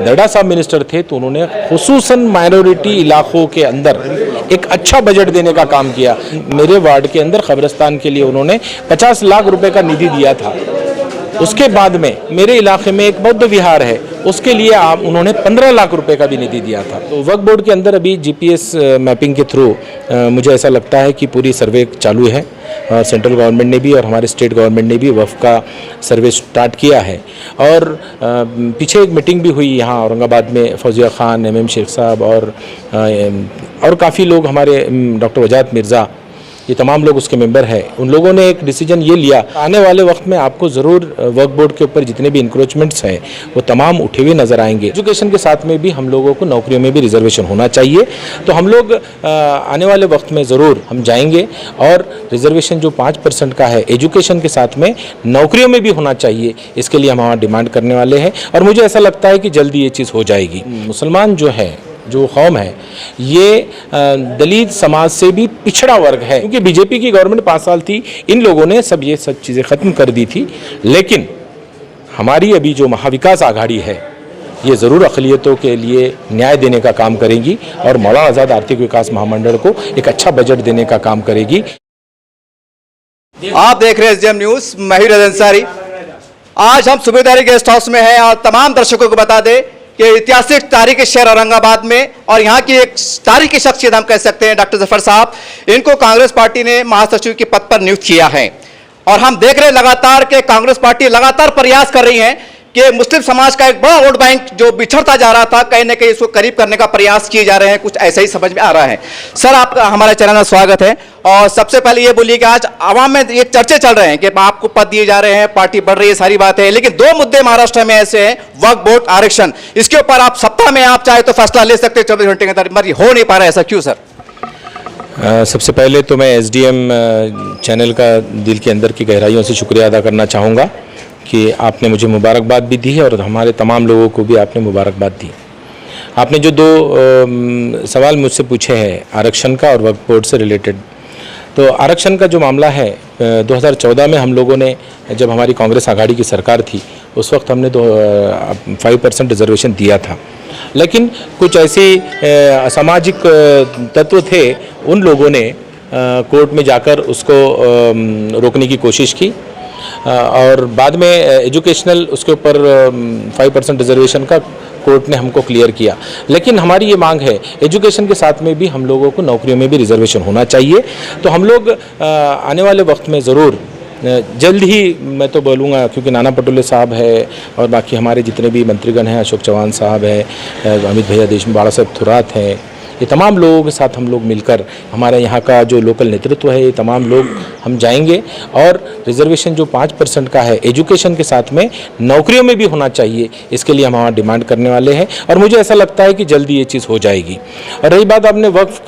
दरडा साहब मिनिस्टर थे तो उन्होंने खुसूसन माइनॉरिटी इलाकों के अंदर एक अच्छा बजट देने का काम किया। मेरे वार्ड के अंदर कब्रिस्तान के लिए उन्होंने 50 लाख रुपए का निधि दिया था। उसके बाद में मेरे इलाके में एक बौद्ध विहार है, उसके लिए उन्होंने 15 लाख रुपए का भी निधि दिया था। तो वक्फ बोर्ड के अंदर अभी जीपीएस मैपिंग के थ्रू मुझे ऐसा लगता है कि पूरी सर्वे चालू है। सेंट्रल गवर्नमेंट ने भी और हमारे स्टेट गवर्नमेंट ने भी वक्फ का सर्वे स्टार्ट किया है। और पीछे एक मीटिंग भी हुई यहाँ औरंगाबाद में, फौजिया खान, एमएम शेख साहब और काफ़ी लोग, हमारे डॉक्टर वजाहत मिर्ज़ा, ये तमाम लोग उसके मेंबर हैं। उन लोगों ने एक डिसीजन ये लिया, आने वाले वक्त में आपको ज़रूर वक्फ बोर्ड के ऊपर जितने भी इंक्रोचमेंट्स हैं वो तमाम उठे हुए नज़र आएंगे। एजुकेशन के साथ में भी हम लोगों को नौकरियों में भी रिजर्वेशन होना चाहिए। तो हम लोग आने वाले वक्त में ज़रूर हम जाएंगे और रिजर्वेशन जो 5% का है एजुकेशन के साथ में नौकरियों में भी होना चाहिए, इसके लिए हम वहाँ डिमांड करने वाले हैं। और मुझे ऐसा लगता है कि जल्दी ये चीज़ हो जाएगी। मुसलमान जो कौम है ये दलित समाज से भी पिछड़ा वर्ग है, क्योंकि बीजेपी की गवर्नमेंट 5 साल थी, इन लोगों ने सब चीज़ें ख़त्म कर दी थी। लेकिन हमारी अभी जो महाविकास आघाड़ी है ये ज़रूर अक़लियतों के लिए न्याय देने का काम करेगी और मौलाना आज़ाद आर्थिक विकास महामंडल को एक अच्छा बजट देने का काम करेगी। आप देख रहे हैं एसडीएम न्यूज़, मैं हूं रज़ अंसारी। आज हम सूबेदारी गेस्ट हाउस में हैं और तमाम दर्शकों को बता दें कि ऐतिहासिक तारीखी शहर औरंगाबाद में और यहाँ की एक तारीखी शख्सियत हम कह सकते हैं डॉक्टर जफर साहब, इनको कांग्रेस पार्टी ने महासचिव के पद पर नियुक्त किया है। और हम देख रहे हैं लगातार कि कांग्रेस पार्टी लगातार प्रयास कर रही है कि मुस्लिम समाज का एक बड़ा वोट बैंक जो बिछड़ता जा रहा था, कहीं ना कहीं इसको करीब करने का प्रयास किए जा रहे हैं। कुछ ऐसा ही समझ में आ रहा है। सर, आपका हमारे चैनल में स्वागत है। और सबसे पहले ये बोलिए कि आज आवाम में ये चर्चे चल रहे हैं कि आपको पद दिए जा रहे हैं, पार्टी बढ़ रही है, सारी बात है, लेकिन 2 मुद्दे महाराष्ट्र में ऐसे हैं, वक्फ बोर्ड, आरक्षण। इसके ऊपर आप सप्ताह में आप चाहे तो फैसला ले सकते हैं, 24 घंटे के अंदर, मगर हो नहीं पा रहा है, ऐसा क्यों सर? सबसे पहले तो मैं एसडीएम चैनल का दिल के अंदर की गहराइयों से शुक्रिया अदा करना चाहूँगा कि आपने मुझे मुबारकबाद भी दी है और हमारे तमाम लोगों को भी आपने मुबारकबाद दी। आपने जो 2 सवाल मुझसे पूछे हैं आरक्षण का और वक्फ बोर्ड से रिलेटेड, तो आरक्षण का जो मामला है 2014 में हम लोगों ने, जब हमारी कांग्रेस आघाड़ी की सरकार थी, उस वक्त हमने 5% रिजर्वेशन दिया था। लेकिन कुछ ऐसे असामाजिक तत्व थे, उन लोगों ने कोर्ट में जाकर उसको रोकने की कोशिश की और बाद में एजुकेशनल उसके ऊपर 5% रिजर्वेशन का कोर्ट ने हमको क्लियर किया। लेकिन हमारी ये मांग है, एजुकेशन के साथ में भी हम लोगों को नौकरियों में भी रिजर्वेशन होना चाहिए। तो हम लोग आने वाले वक्त में ज़रूर जल्द ही, मैं तो बोलूँगा, क्योंकि नाना पटोले साहब है और बाकी हमारे जितने भी मंत्रीगण हैं, अशोक चौहान साहब है, अमित भैया देशमुख, बाला साहब थुरात हैं, ये तमाम लोगों के साथ हम लोग मिलकर, हमारे यहाँ का जो लोकल नेतृत्व है, ये तमाम लोग हम जाएंगे और रिजर्वेशन जो 5% का है एजुकेशन के साथ में नौकरियों में भी होना चाहिए, इसके लिए हम वहाँ डिमांड करने वाले हैं। और मुझे ऐसा लगता है कि जल्दी ये चीज़ हो जाएगी। और रही बात आपने वक्फ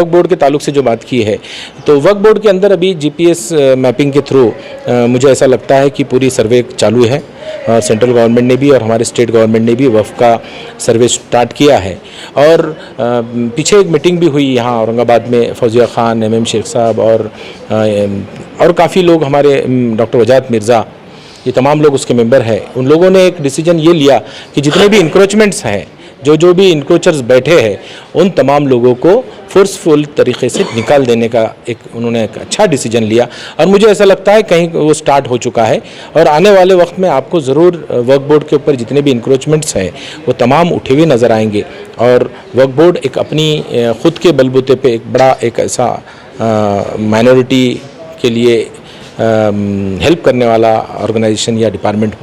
बोर्ड के ताल्लुक से जो बात की है, तो वक्फ बोर्ड के अंदर अभी जीपीएस मैपिंग के थ्रू मुझे ऐसा लगता है कि पूरी सर्वे चालू है। सेंट्रल गवर्नमेंट ने भी और हमारे स्टेट गवर्नमेंट ने भी वक्फ का सर्वे स्टार्ट किया है। और पीछे एक मीटिंग भी हुई यहाँ औरंगाबाद में, फौजिया खान, एमएम शेख साहब और काफ़ी लोग, हमारे डॉक्टर वजाहत मिर्ज़ा, ये तमाम लोग उसके मेंबर हैं। उन लोगों ने एक डिसीजन ये लिया कि जितने भी इंक्रोचमेंट्स हैं, जो भी इंक्रोचर्स बैठे हैं, उन तमाम लोगों को फोर्सफुल तरीके से निकाल देने का उन्होंने एक अच्छा डिसीजन लिया। और मुझे ऐसा लगता है कहीं वो स्टार्ट हो चुका है और आने वाले वक्त में आपको ज़रूर वक्फ बोर्ड के ऊपर जितने भी इंक्रोचमेंट्स हैं वो तमाम उठे हुए नज़र आएंगे। और वक्फ बोर्ड एक अपनी ख़ुद के बलबूते पे एक बड़ा एक ऐसा माइनॉरिटी के लिए हेल्प करने वाला ऑर्गेनाइजेशन या डिपार्टमेंट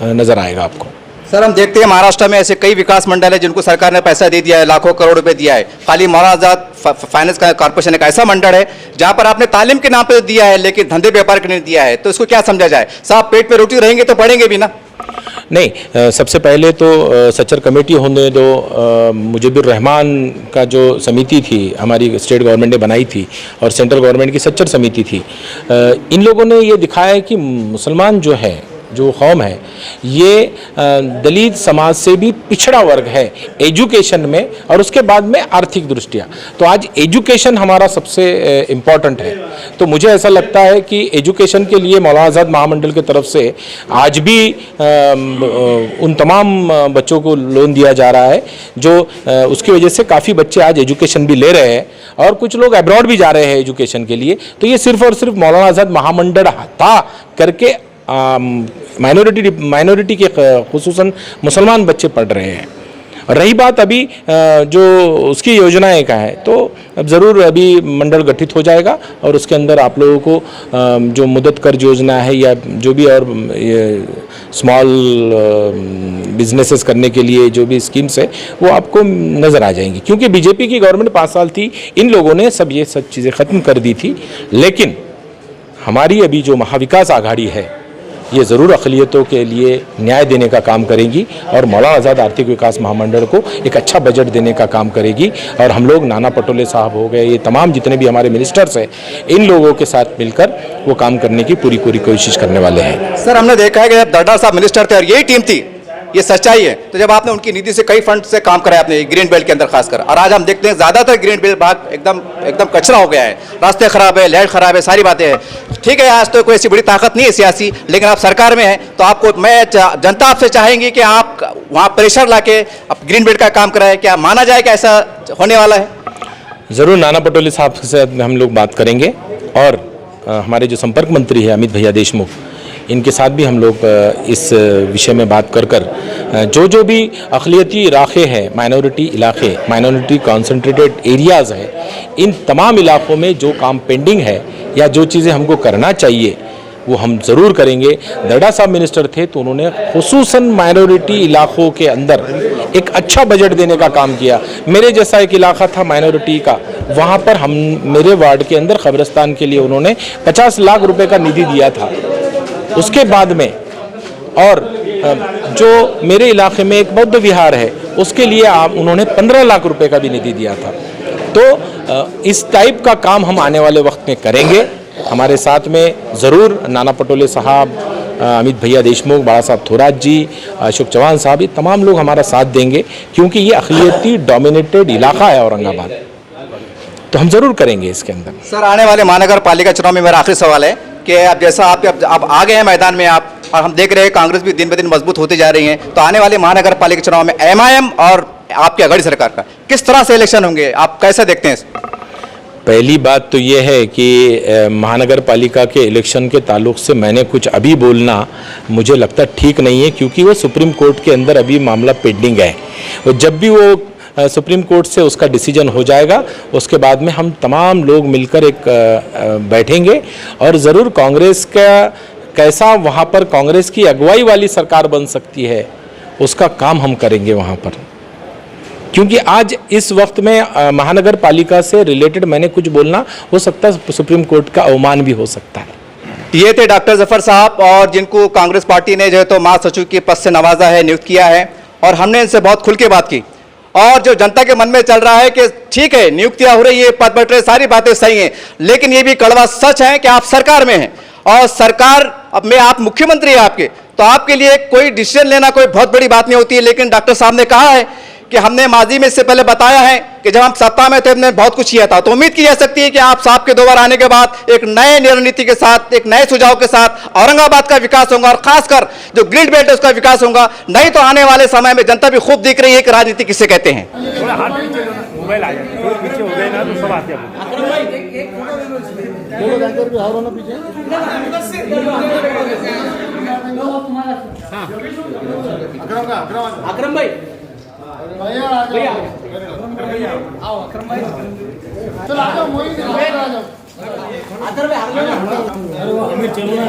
नज़र आएगा आपको। सर, हम देखते हैं महाराष्ट्र में ऐसे कई विकास मंडल है जिनको सरकार ने पैसा दे दिया है, लाखों करोड़ रुपए दिया है। खाली मौलाना आज़ाद फाइनेंस कॉर्पोरेशन एक ऐसा मंडल है जहां पर आपने तालीम के नाम पे दिया है लेकिन धंधे व्यापार के नहीं दिया है, तो इसको क्या समझा जाए? साहब, पेट पे रोटी रहेंगे तो पढ़ेंगे भी ना। नहीं, सबसे पहले तो सच्चर कमेटी होने दो। मुजीबुर रहमान का जो समिति थी हमारी स्टेट गवर्नमेंट ने बनाई थी और सेंट्रल गवर्नमेंट की सच्चर समिति थी, इन लोगों ने ये दिखाया है कि मुसलमान जो है जो कौम है ये दलित समाज से भी पिछड़ा वर्ग है एजुकेशन में और उसके बाद में आर्थिक दृष्टिया। तो आज एजुकेशन हमारा सबसे इम्पॉर्टेंट है। तो मुझे ऐसा लगता है कि एजुकेशन के लिए मौलाना आज़ाद महामंडल की तरफ से आज भी उन तमाम बच्चों को लोन दिया जा रहा है जो उसकी वजह से काफ़ी बच्चे आज एजुकेशन भी ले रहे हैं और कुछ लोग अब्रॉड भी जा रहे हैं एजुकेशन के लिए। तो ये सिर्फ और सिर्फ मौलाना आज़ाद महामंडल था करके माइनॉरिटी के खुसूसन मुसलमान बच्चे पढ़ रहे हैं। रही बात अभी जो उसकी योजनाएं का है, तो अब ज़रूर अभी मंडल गठित हो जाएगा और उसके अंदर आप लोगों को जो मुद्दत कर्ज योजना है या जो भी और स्मॉल बिजनेसेस करने के लिए जो भी स्कीम्स है वो आपको नज़र आ जाएंगी। क्योंकि बीजेपी की गवर्नमेंट 5 साल थी, इन लोगों ने सब चीज़ें ख़त्म कर दी थी, लेकिन हमारी अभी जो महाविकास आघाड़ी है ये ज़रूर अक़लियतों के लिए न्याय देने का काम करेगी और मौलाना आज़ाद आर्थिक विकास महामंडल को एक अच्छा बजट देने का काम करेगी। और हम लोग नाना पटोले साहब हो गए, ये तमाम जितने भी हमारे मिनिस्टर्स हैं, इन लोगों के साथ मिलकर वो काम करने की पूरी कोशिश करने वाले हैं। सर, हमने देखा है कि जब दरदार साहब मिनिस्टर थे और यही टीम थी, ये सच्चाई है, तो जब आपने उनकी नीति से कई फंड से काम कराया आपने ग्रीन बेल्ट के अंदर खासकर, और आज हम देखते हैं ज़्यादातर ग्रीन बेल्ट भाग एकदम कचरा हो गया है, रास्ते खराब है, लाइट खराब है, सारी बातें हैं। ठीक है, आज तो कोई ऐसी बड़ी ताकत नहीं है सियासी, लेकिन आप सरकार में हैं, तो आपको जनता आपसे चाहेंगी कि आप वहाँ प्रेशर ला के ग्रीन बेल्ट का काम कराए। क्या माना जाए कि ऐसा होने वाला है? ज़रूर नाना पटोले साहब से हम लोग बात करेंगे और हमारे जो संपर्क मंत्री है अमित भैया देशमुख, इनके साथ भी हम लोग इस विषय में बात कर जो भी अक़लियती इलाक़े हैं, माइनॉरिटी इलाक़े, माइनॉरिटी कॉन्सेंट्रेटेड एरियाज़ है, इन तमाम इलाक़ों में जो काम पेंडिंग है या जो चीज़ें हमको करना चाहिए वो हम ज़रूर करेंगे। दरडा साहब मिनिस्टर थे तो उन्होंने खुसूसन माइनॉरिटी इलाक़ों के अंदर एक अच्छा बजट देने का काम किया। मेरे जैसा एक इलाक़ा था माइनॉरिटी का, वहाँ पर मेरे वार्ड के अंदर कब्रिस्तान के लिए उन्होंने 50 लाख रुपए का निधि दिया था। उसके बाद में और जो मेरे इलाके में एक बौद्ध विहार है उसके लिए उन्होंने 15 लाख रुपए का भी निधि दिया था। तो इस टाइप का काम हम आने वाले वक्त में करेंगे। हमारे साथ में ज़रूर नाना पटोले साहब, अमित भैया देशमुख, बाला साहब थोराट जी, अशोक चौहान साहब, ये तमाम लोग हमारा साथ देंगे क्योंकि ये अक़लियती डोमिनेटेड इलाका है औरंगाबाद, तो हम ज़रूर करेंगे इसके अंदर। सर, आने वाले महानगर पालिका चुनाव में मेरा आखिरी सवाल है कि अब जैसा आप आ गए हैं मैदान में आप, और हम देख रहे हैं कांग्रेस भी दिन ब दिन मजबूत होती जा रही है, तो आने वाले महानगर पालिका चुनाव में एमआईएम और आपकी अघाड़ी सरकार का किस तरह से इलेक्शन होंगे, आप कैसे देखते हैं? पहली बात तो ये है कि महानगर पालिका के इलेक्शन के ताल्लुक से मैंने कुछ अभी बोलना मुझे लगता ठीक नहीं है, क्योंकि वो सुप्रीम कोर्ट के अंदर अभी मामला पेंडिंग है। और जब भी वो सुप्रीम कोर्ट से उसका डिसीजन हो जाएगा उसके बाद में हम तमाम लोग मिलकर एक बैठेंगे और ज़रूर कांग्रेस का कैसा वहाँ पर कांग्रेस की अगुवाई वाली सरकार बन सकती है उसका काम हम करेंगे वहाँ पर। क्योंकि आज इस वक्त में महानगर पालिका से रिलेटेड मैंने कुछ बोलना हो सकता है सुप्रीम कोर्ट का अवमान भी हो सकता है। ये थे डॉक्टर जफर साहब, और जिनको कांग्रेस पार्टी ने जो है तो महासचिव के पद से नवाजा है, नियुक्त किया है, और हमने इनसे बहुत खुल के बात की। और जो जनता के मन में चल रहा है कि ठीक है नियुक्तियां हो रही है, पद बट रहे, सारी बातें सही हैं, लेकिन ये भी कड़वा सच है कि आप सरकार में हैं और सरकार अब में आप मुख्यमंत्री हैं आपके, तो आपके लिए कोई डिसीजन लेना कोई बहुत बड़ी बात नहीं होती है। लेकिन डॉक्टर साहब ने कहा है कि हमने माजी में इससे पहले बताया है कि जब हम सत्ता में थे हमने बहुत कुछ किया था, तो उम्मीद की जा सकती है कि आप साहब के 2 बार आने के बाद एक नए रणनीति के साथ, एक नए सुझाव के साथ औरंगाबाद का विकास होगा और खासकर जो ग्रिड बेल्ट है उसका विकास होगा। नहीं तो आने वाले समय में जनता भी खूब दिख रही है कि राजनीति किसे कहते हैं। थोड़ा हाथ पीछे लो ना, मोबाइल आ जाए, थोड़ा पीछे हो गए ना तो सब आते हैं। अकरम भाई, भैया आओ, अकरम भाई चलो आ जाओ, मोइन आ जाओ, अदर में हमें चलो ना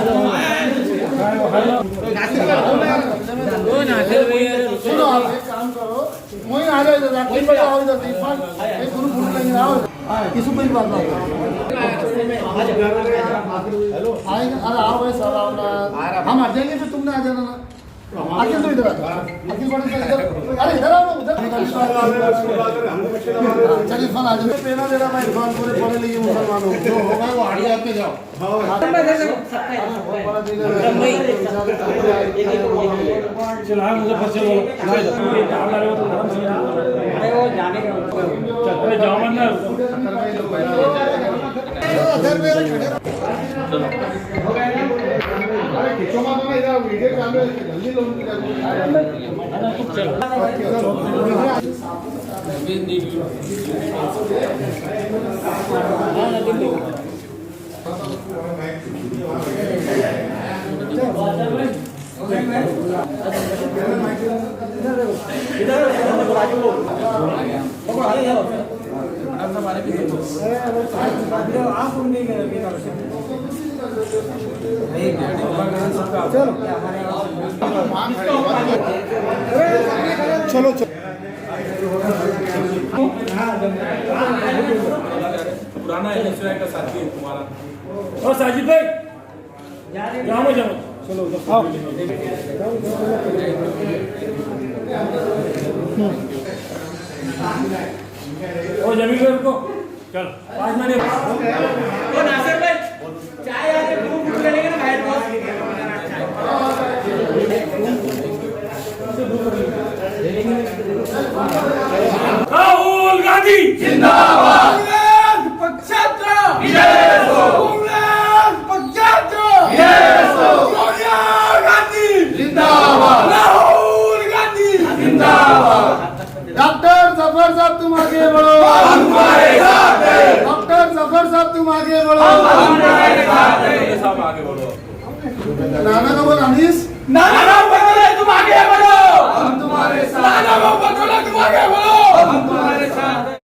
सुनो, आप एक काम करो, मोइन आ जाओ इधर, कोई बड़ा आओ इधर, एक गुरु फुट लेंगे आओ, किसी कोई बात ना हेलो आएंगे, अरे आओ भाई, सब आओ ना, हम आ जाएंगे फिर तुमने आ जाना ना। अखिल तो इधर आ अखिल पाटिल का इधर अरे इधर आओ उधर चल इरफान आ जाओ पेना दे रहा मैं इरफान पूरे पढ़े लिखे मुसलमानों जो होगा वो हाड़ी आपके जाओ चल हाँ मुजफ्फर चलो जाओ मतलब वीडियो चालू है जल्दी लोग चलो चलो पुराना एनएसयूआई का साथी है तुम्हारा और साजिद भाई जाओ जाओ चलो आओ ओ जमील भाई को चल 5 मिनट ओ नासिर भाई चाय आके खूब ले लेंगे ना भाई राहुल गांधी जिंदाबाद पक्षात्र विजय हो पक्षात्र विजय हो सोनिया गांधी जिंदाबाद राहुल गांधी जिंदाबाद डॉक्टर जफर साहब तुम आगे बढ़ो हम तुम्हारे साथ हैं डॉक्टर जफर साहब तुम आगे बढ़ो हम तुम्हारे साथ हैं सब आगे बढ़ो नाना को बोल अनीस नाना बकौला तुम आगे बढ़ो हम तुम्हारे साथ नाना बकौला तुम आगे बढ़ो